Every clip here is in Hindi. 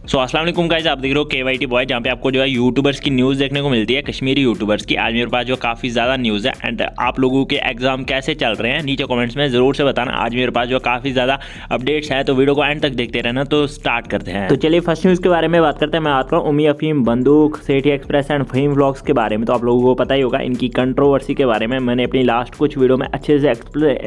सो अस्सलाम वालेकुम गाइस, आप देख रहे हो KYT बॉय, जहाँ पे आपको जो है यूट्यूबर्स की न्यूज़ देखने को मिलती है, कश्मीरी यूट्यूबर्स की। आज मेरे पास जो काफ़ी ज़्यादा न्यूज़ है एंड आप लोगों के एग्जाम कैसे चल रहे हैं नीचे कमेंट्स में ज़रूर से बताना। आज मेरे पास जो काफ़ी ज़्यादा अपडेट्स है, तो वीडियो को एंड तक देखते रहना। तो स्टार्ट करते हैं। तो चलिए फर्स्ट न्यूज़ के बारे में बात करते हैं। मैं बात करूँ उम्मी अफीम, बंदूक, सेठी एक्सप्रेस एंड फहीम व्लॉग्स के बारे में। तो आप लोगों को पता ही होगा इनकी कंट्रोवर्सी के बारे में। मैंने अपनी लास्ट कुछ वीडियो में अच्छे से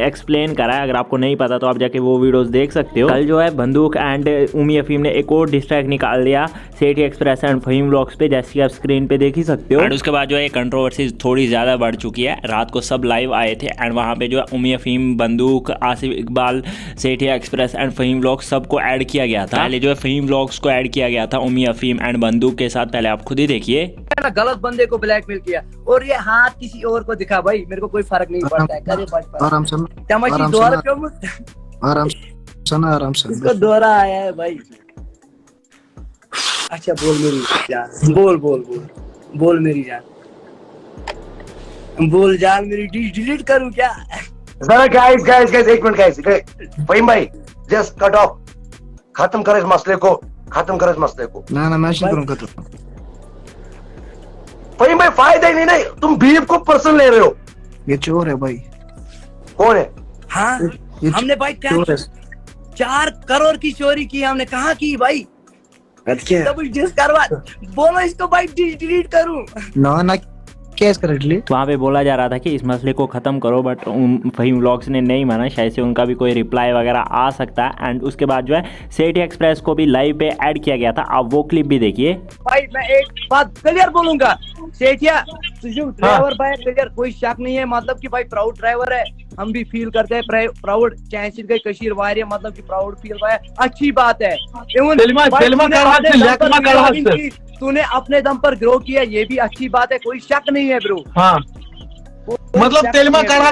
एक्सप्लेन करा है। अगर आपको नहीं पता तो आप जाके वो वीडियोस देख सकते हो। कल जो है बंदूक एंड उम्मी अफीम ने एक और डिस्ट्रैक्ट निकाल दिया सेठी एक्सप्रेस एंड फहीम व्लॉग्स पे, जैसे कि आप स्क्रीन पे देख ही सकते हो। एंड उसके बाद जो है कंट्रोवर्सी थोड़ी ज़्यादा बढ़ चुकी है। रात को सब लाइव आए थे एंड वहाँ पे जो है उम्मी अफीम, बंदूक, आसिफ इकबाल, सेठी एक्सप्रेस एंड फहीम व्लॉग्स सबको ऐड किया गया था। पहले जो है फहीम व्लॉग्स को ऐड किया गया था उम्मी अफीम एंड बंदूक के साथ। पहले आप खुद ही देखिए। गलत बंदे को ब्लैकमेल किया और ये हाथ किसी और को दिखा। भाई मेरे को कोई फर्क नहीं पड़ता है। करे आराम से तमाशी दोहरा क्यों? आराम से इसको दोहरा आया है भाई। अच्छा बोल मेरी जान, बोल मेरी जान, बोल जान मेरी डिलीट करूं क्या? जरा गाइस एक मिनट गाइस, फहीम भाई जस्ट कट ऑफ, खत्म कर इस मसले को। ना मैं नहीं करूंगा। तो फहीम भाई फायदा ही नहीं, तुम बीफ को पर्सन ले रहे हो। ये चोर है भाई। कौन है? हाँ हमने भाई 4 करोड़ की चोरी की हमने। कहाँ की भाई? डबल जिस करवा, बोलो इसको भाई डिलीट करूं ना केस कर डिलीट। वहाँ पे बोला जा रहा था कि इस मसले को ख़त्म करो, बट फहीम व्लॉग्स ने नहीं माना। शायद से उनका भी कोई रिप्लाई वगैरह आ सकता है। एंड उसके बाद जो है सेठी एक्सप्रेस को भी लाइव पे ऐड किया गया था। आप वो क्लिप भी देखिए। भाई मैं एक बात क्लियर बोलूंगा, सेठिया ड्राइवर भाई क्लियर, कोई शक नहीं है। मतलब कि भाई प्राउड ड्राइवर है, हम भी फील करते हैं प्राउड। चैंसिल गई कशीर वारिया, मतलब कि प्राउड फील हुआ है, अच्छी बात है। तूने अपने दम पर ग्रो किया, ये भी अच्छी बात है, कोई शक नहीं है ब्रो। हाँ मतलब तेलमा करा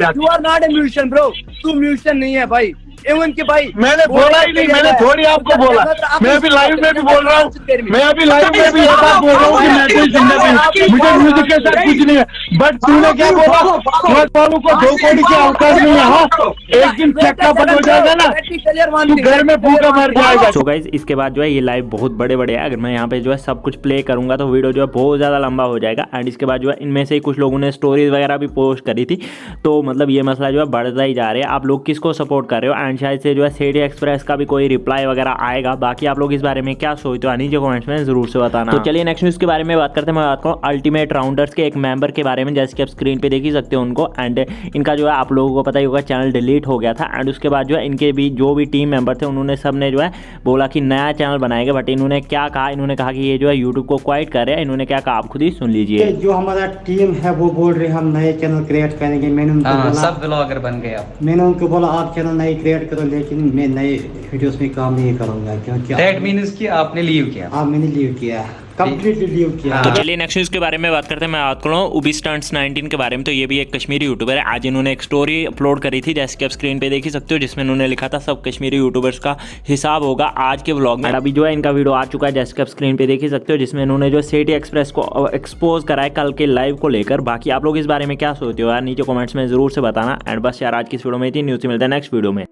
you are not a musician bro, तू म्यूजिशियन नहीं है भाई। एवन के भाई मैंने बोला ही नहीं, मैंने थोड़ी आपको बोला। मैं अभी लाइव में भी बोल रहा हूँ, मैं अभी लाइव में भी ये बात बोल रहा हूँ कि मैं कोई जिंदगी, मुझे म्यूजिक के साथ कुछ नहीं है। बट तूने क्या बोला? वालों को 2 कौड़ी की अवकाश नहीं है। हाँ एक दिन चक्का बंद हो जाएगा ना, तू घर में भूखा मर जाएगा। सो गाइस इसके बाद जो है ये लाइव बहुत बड़े है। अगर मैं यहाँ पे जो है सब कुछ प्ले करूंगा तो वीडियो जो है बहुत ज़्यादा लंबा हो जाएगा। एंड इसके बाद जो है इनमें से कुछ लोगों ने स्टोरीज वगैरह भी पोस्ट करी थी। तो मतलब ये मसला जो है बढ़ता ही जा रहा है। आप लोग किसको सपोर्ट कर रहे हो? एंड शायद से जो है सेठी एक्सप्रेस का भी कोई रिप्लाई वगैरह आएगा। बाकी आप लोग इस बारे में क्या सोचते हो नीचे कमेंट्स में जरूर से बताना। तो चलिए नेक्स्ट न्यूज़ के बारे में बात करते हैं। मैं बात करूँ अल्टीमेट राउंडर्स के एक मेंबर के बारे में, जैसे कि आप स्क्रीन पे देख ही सकते हो उनको। एंड इनका जो है आप लोगों को पता ही होगा चैनल डिलीट हो गया था। एंड उसके बाद जो है इनके भी जो भी टीम मेंबर थे उन्होंने सब ने जो है बोला कि नया चैनल बनाएगा। बट इन्होंने क्या कहा? इन्होंने कहा कि ये जो है यूट्यूब को क्वाइट कर रहे हैं। इन्होंने क्या कहा आप खुद ही सुन लीजिए। जो हमारा टीम है वो बोल रहे हम नए चैनल क्रिएट करेंगे। मैंने उनको बोला, सब ब्लॉगर बन गए आप। मैंने उनको बोला आप चैनल नए क्रिएट करो, लेकिन मैं नए वीडियोस में काम नहीं करूंगा क्योंकि दैट मींस कि आपने लीव किया। मैंने लीव किया, कंप्लीटली लीव किया। तो चलिए नेक्स्ट न्यूज़ के बारे में बात करते हैं। मैं बात करूँ उबी स्टंट्स 19 के बारे में। तो ये भी एक कश्मीरी यूट्यूबर है। आज इन्होंने एक स्टोरी अपलोड करी थी, जैसे कि आप स्क्रीन पे देख ही सकते हो, जिसमें इन्होंने लिखा था सब कश्मीरी यूट्यूबर्स का हिसाब होगा आज के व्लॉग में। अभी जो है इनका वीडियो आ चुका है, जैसे कि आप स्क्रीन पे देख ही सकते हो, जिसमें इन्होंने जो सेठी एक्सप्रेस को एक्सपोज करा है कल के लाइव को लेकर। बाकी आप लोग इस बारे में क्या सोचते हो यार नीचे कमेंट्स में जरूर से बताना। एंड बस यार आज की इस वीडियो में इतनी न्यूज़ मिलता है नेक्स्ट वीडियो में।